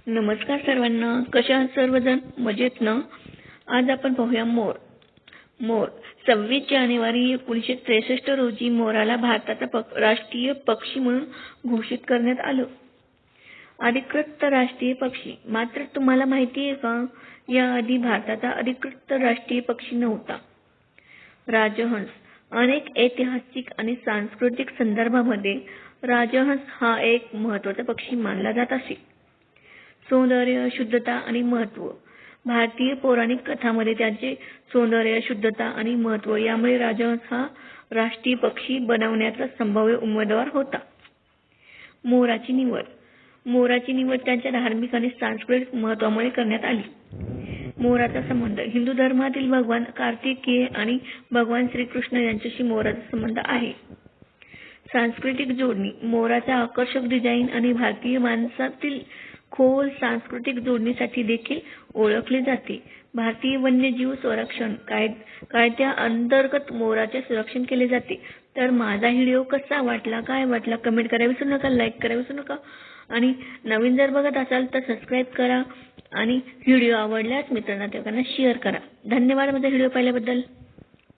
नमस्कार सर्वांना. कशा आहात सर्वजण? मजेत ना? आज आपण पाहूया मोर. मोर 26 जानेवारी 1963 रोजी मोराला भारताचा राष्ट्रीय पक्षी म्हणून घोषित करण्यात आलं. अधिकृत राष्ट्रीय पक्षी. मात्र तुम्हाला माहिती आहे का, याआधी भारताचा अधिकृत राष्ट्रीय पक्षी नव्हता. राजहंस. अनेक ऐतिहासिक आणि सांस्कृतिक संदर्भामध्ये राजहंस हा एक महत्त्वाचा पक्षी मानला जात असे. सौंदर्य, शुद्धता आणि महत्त्व. भारतीय पौराणिक कथांमध्ये त्याचे सौंदर्य, शुद्धता आणि महत्त्व यामुळे राजहंस हा राष्ट्रीय पक्षी बनवण्याचा संभाव्य उमेदवार होता. मोराची निवड. मोराची निवड त्याच्या धार्मिक आणि सांस्कृतिक महत्त्वामुळे करण्यात आली. मोराचा संबंध. हिंदू धर्मातील भगवान कार्तिकेय आणि भगवान श्रीकृष्ण यांच्याशी मोराचा संबंध आहे. सांस्कृतिक जोडणी. मोराच्या आकर्षक डिझाईन आणि भारतीय माणसातील खोल सांस्कृतिक जोडणीसाठी देखील ओळखले जाते. भारतीय वन्यजीव संरक्षण कायद्याअंतर्गत मोराचे संरक्षण केले जाते. तर माझा व्हिडिओ कसा वाटला, काय वाटला, कमेंट करायला विसरू नका, लाईक करायला विसरू नका आणि नवीन जर बघत असाल तर सबस्क्राईब करा आणि व्हिडिओ आवडल्यास मित्रांना शेअर करा. धन्यवाद माझा व्हिडिओ पाहिल्याबद्दल.